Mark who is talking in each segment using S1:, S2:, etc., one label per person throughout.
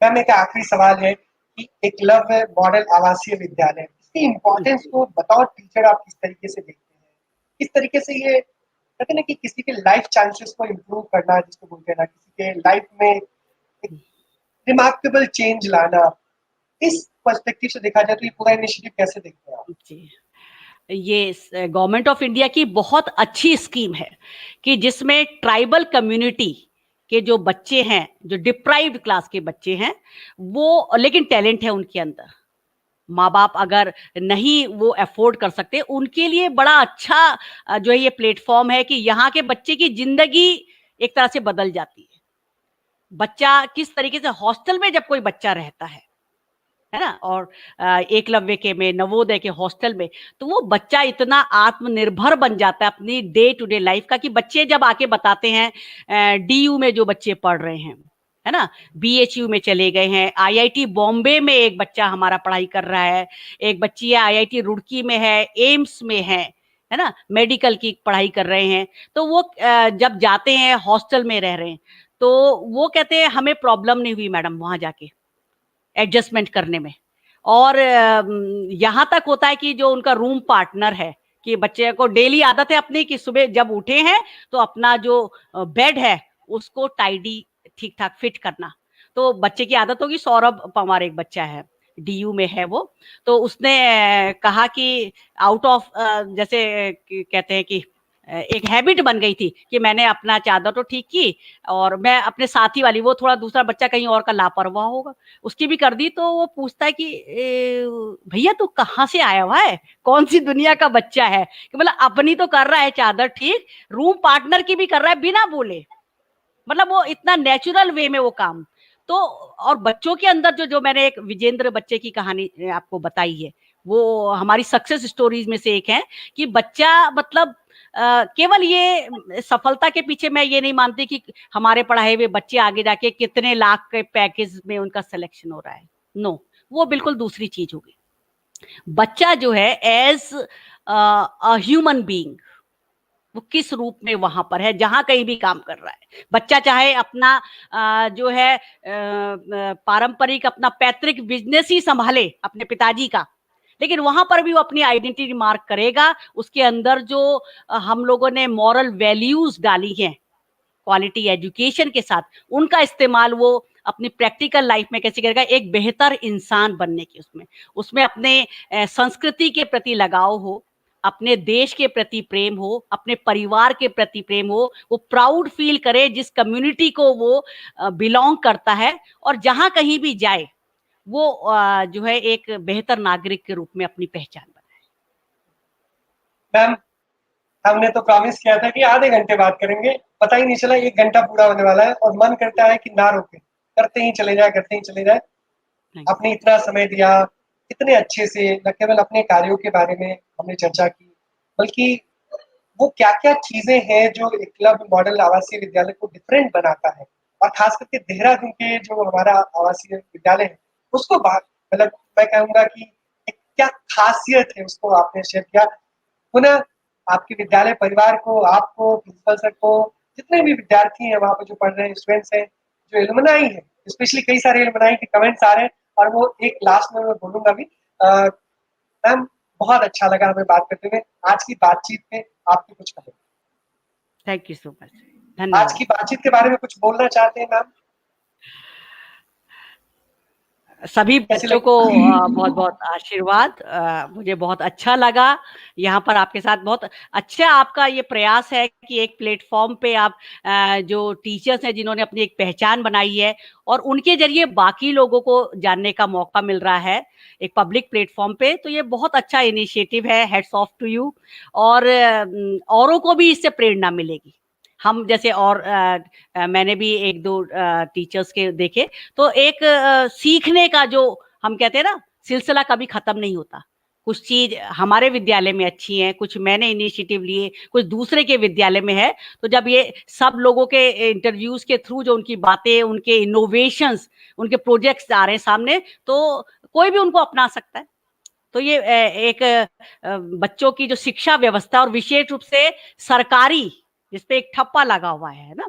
S1: Ma'am एक आखिरी सवाल है कि एकलव्य मॉडल आवासीय विद्यालय इसकी इम्पोर्टेंस को बताओ, टीचर आप किस तरीके से देखते हैं, किस तरीके से ये कहते हैं ना कि किसी के लाइफ चांसेस को इम्प्रूव करना, जिसको बोलते हैं ना किसी के लाइफ में एक रिमार्केबल चेंज लाना, इस पर्सपेक्टिव से देखा जाए तो ये पूरा इनिशिएटिव कैसे देखते हैं आप?
S2: जी, ये गवर्नमेंट ऑफ इंडिया की बहुत अच्छी स्कीम है कि जिसमें ट्राइबल कम्युनिटी के जो बच्चे हैं, जो डिप्राइव्ड क्लास के बच्चे हैं, वो लेकिन टैलेंट है उनके अंदर, माँ बाप अगर नहीं वो अफोर्ड कर सकते, उनके लिए बड़ा अच्छा जो है ये प्लेटफॉर्म है कि यहाँ के बच्चे की जिंदगी एक तरह से बदल जाती है। बच्चा किस तरीके से हॉस्टल में जब कोई बच्चा रहता है ना, और एकलव्य के में, नवोदय के हॉस्टल में, तो वो बच्चा इतना आत्मनिर्भर बन जाता है अपनी डे टू डे लाइफ का कि बच्चे जब आके बताते हैं, डीयू में जो बच्चे पढ़ रहे हैं, है ना, बीएचयू में चले गए हैं, आईआईटी बॉम्बे में एक बच्चा हमारा पढ़ाई कर रहा है, एक बच्ची है आईआईटी रुड़की में है, एम्स में है ना, मेडिकल की पढ़ाई कर रहे हैं। तो वो जब जाते हैं हॉस्टल में रह रहे हैं, तो वो कहते हैं हमें प्रॉब्लम नहीं हुई मैडम वहां जाके एडजस्टमेंट करने में। और यहाँ तक होता है कि जो उनका रूम पार्टनर है, कि बच्चे को डेली आदत है अपनी कि सुबह जब उठे हैं तो अपना जो बेड है उसको टाइडी ठीक ठाक फिट करना। तो बच्चे की आदत होगी, सौरभ पवार एक बच्चा है, डीयू में है वो, तो उसने कहा कि आउट ऑफ जैसे कहते हैं कि एक हैबिट बन गई थी कि मैंने अपना चादर तो ठीक की, और मैं अपने साथी वाली, वो थोड़ा दूसरा बच्चा कहीं और का लापरवाह होगा, उसकी भी कर दी। तो वो पूछता है कि भैया तू कहाँ से आया हुआ है, कौन सी दुनिया का बच्चा है, कि मतलब अपनी तो कर रहा है चादर ठीक, रूम पार्टनर की भी कर रहा है बिना बोले, मतलब वो इतना नेचुरल वे में वो काम। तो और बच्चों के अंदर जो जो मैंने एक विजेंद्र बच्चे की कहानी आपको बताई है, वो हमारी सक्सेस स्टोरीज में से एक है कि बच्चा मतलब केवल ये सफलता के पीछे मैं ये नहीं मानती कि हमारे पढ़ाए हुए बच्चे आगे जाके कितने लाख के पैकेज में उनका सिलेक्शन हो रहा है, नो, वो बिल्कुल दूसरी चीज होगी। बच्चा जो है एज अ ह्यूमन बीइंग, वो किस रूप में वहां पर है, जहां कहीं भी काम कर रहा है बच्चा, चाहे अपना जो है पारंपरिक अपना पैतृक बिजनेस ही संभाले अपने पिताजी का, लेकिन वहां पर भी वो अपनी आइडेंटिटी मार्क करेगा। उसके अंदर जो हम लोगों ने मॉरल वैल्यूज डाली हैं क्वालिटी एजुकेशन के साथ, उनका इस्तेमाल वो अपनी प्रैक्टिकल लाइफ में कैसे करेगा, एक बेहतर इंसान बनने की, उसमें उसमें अपने संस्कृति के प्रति लगाव हो, अपने देश के प्रति प्रेम हो, अपने परिवार के प्रति प्रेम हो, वो प्राउड फील करे जिस कम्युनिटी को वो बिलोंग करता है, और जहां कहीं भी जाए वो जो है एक बेहतर नागरिक के रूप में अपनी पहचान बनाए।
S1: मैम हमने तो प्रॉमिस किया था कि आधे घंटे बात करेंगे, पता ही नहीं चला 1 घंटा पूरा होने वाला है, और मन करता है कि ना रोके, करते ही चले जाए, करते ही चले जाए। आपने इतना समय दिया, इतने अच्छे से न केवल अपने कार्यों के बारे में हमने चर्चा की, बल्कि वो क्या-क्या चीजें हैं जो एकलव्य मॉडल आवासीय विद्यालय को डिफरेंट बनाता है, और खास करके देहरादून के जो हमारा आवासीय विद्यालय है उसको मतलब मैं कहूँगा कि एक क्या खासियत है उसको आपने शेयर किया। पुनः आपके विद्यालय परिवार को, आपको, प्रिंसिपल सर को, जितने भी विद्यार्थी हैं वहाँ पे जो पढ़ रहे हैं, स्टूडेंट्स हैं, जो एलुमनाई है, स्पेशली कई सारे एलुमनाई के कमेंट्स आ रहे हैं, और वो एक लास्ट में मैं बोलूँगा भी। मैम बहुत अच्छा लगा हमें बात करते हुए। आज की बातचीत पे आपके कुछ comment?
S2: Thank you so much,
S1: आज की
S2: धन्यवाद।
S1: बातचीत के बारे में कुछ बोलना चाहते हैं मैम?
S2: सभी
S1: कैसी
S2: बच्चों
S1: लगी?
S2: को बहुत बहुत आशीर्वाद, मुझे बहुत अच्छा लगा यहाँ पर आपके साथ। बहुत अच्छा आपका ये प्रयास है कि एक प्लेटफॉर्म पे आप जो टीचर्स हैं जिन्होंने अपनी एक पहचान बनाई है, और उनके जरिए बाकी लोगों को जानने का मौका मिल रहा है एक पब्लिक प्लेटफॉर्म पे, तो ये बहुत अच्छा इनिशिएटिव है, हेड्स ऑफ टू यू। और औरों को भी इससे प्रेरणा मिलेगी। हम जैसे और मैंने भी एक दो टीचर्स के देखे, तो एक सीखने का जो हम कहते हैं ना सिलसिला कभी खत्म नहीं होता। कुछ चीज हमारे विद्यालय में अच्छी है, कुछ मैंने इनिशिएटिव लिए, कुछ दूसरे के विद्यालय में है, तो जब ये सब लोगों के इंटरव्यूज के थ्रू जो उनकी बातें, उनके इनोवेशंस, उनके प्रोजेक्ट्स आ रहे हैं सामने, तो कोई भी उनको अपना सकता है। तो ये एक बच्चों की जो शिक्षा व्यवस्था, और विशेष रूप से सरकारी, जिसपे एक ठप्पा लगा हुआ है ना,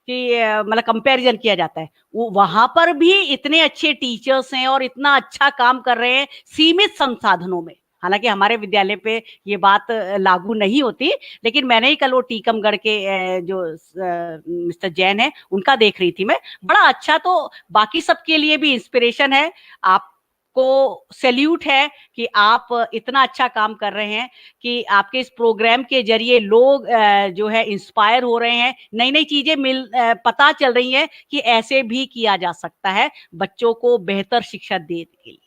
S2: कि मतलब कंपैरिजन किया जाता है, वो वहां पर भी इतने अच्छे टीचर्स हैं और इतना अच्छा काम कर रहे हैं सीमित संसाधनों में। हालांकि हमारे विद्यालय पे ये बात लागू नहीं होती, लेकिन मैंने ही कल वो टीकमगढ़ के जो मिस्टर जैन है उनका देख रही थी मैं, बड़ा अच्छा। तो बाकी सबके लिए भी इंस्पिरेशन है, आपको सैल्यूट है कि आप इतना अच्छा काम कर रहे हैं कि आपके इस प्रोग्राम के जरिए लोग जो है इंस्पायर हो रहे हैं, नई नई चीजें पता चल रही हैं कि ऐसे भी किया जा सकता है बच्चों को बेहतर शिक्षा देने के लिए।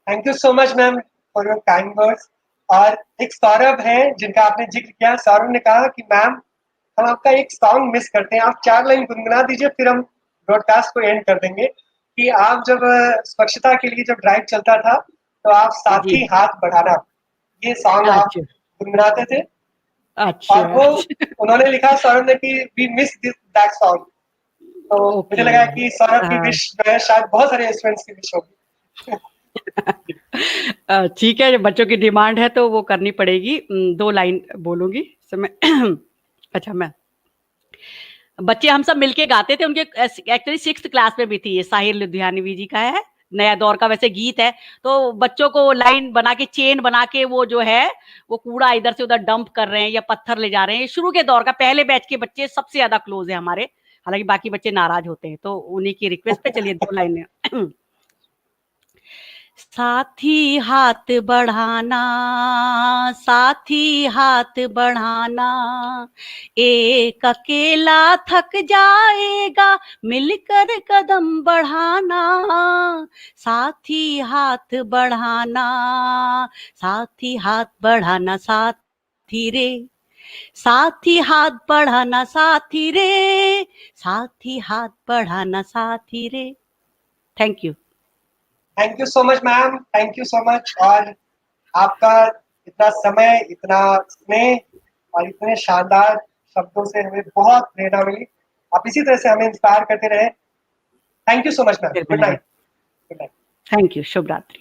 S1: Thank you so much ma'am for your kind words. और एक सौरभ है जिनका आपने जिक्र किया, सौरभ ने कहा कि मैम हम आपका एक सॉन्ग मिस करते हैं, आप 4 लाइन गुनगुना दीजिए फिर हम ब्रॉडकास्ट को एंड कर देंगे। कि आप जब स्वच्छता के लिए जब ड्राइव चलता था तो आप
S2: जी,
S1: साथी हाथ बढ़ाना, ये सॉन्ग आप
S2: अच्छा
S1: गुनगुनाते थे। और
S2: अच्छा।
S1: वो उन्होंने लिखा सौरभ ने कि we miss this that song. तो मुझे
S2: ओके।
S1: लगा कि सौरभ की विश जो है शायद बहुत सारे स्टूडेंट्स की विश होगी।
S2: ठीक है, जब बच्चों की डिमांड है तो वो करनी पड़ेगी। 2 लाइन बोलूंगी समय। अच्छा, मैं बच्चे हम सब मिलके गाते थे, उनके एक्चुअली 6th क्लास में भी थी, ये साहिर लुधियानवी जी का है, नया दौर का वैसे गीत है। तो बच्चों को लाइन बना के, चेन बना के, वो जो है वो कूड़ा इधर से उधर डंप कर रहे हैं या पत्थर ले जा रहे हैं। शुरू के दौर का पहले बैच के बच्चे सबसे ज्यादा क्लोज है हमारे, हालांकि बाकी बच्चे नाराज होते हैं, तो उन्हीं की रिक्वेस्ट पे चलिए 2 लाइनें। साथी हाथ बढ़ाना, साथी हाथ बढ़ाना, एक अकेला थक जाएगा, मिलकर कदम बढ़ाना। साथी हाथ बढ़ाना, साथी हाथ बढ़ाना, साथी रे, साथी हाथ बढ़ाना, साथी रे, साथी हाथ बढ़ाना, साथी रे। Thank you.
S1: Thank you so much ma'am, thank you so much. और आपका इतना समय, इतना स्नेह और इतने शानदार शब्दों से हमें बहुत प्रेरणा मिली। आप इसी तरह से हमें इंस्पायर करते रहे। Thank you so much ma'am.
S2: फिर
S1: गुड
S2: मिलेंगे।
S1: Night. Good night.
S2: Thank you, शुभ रात्रि।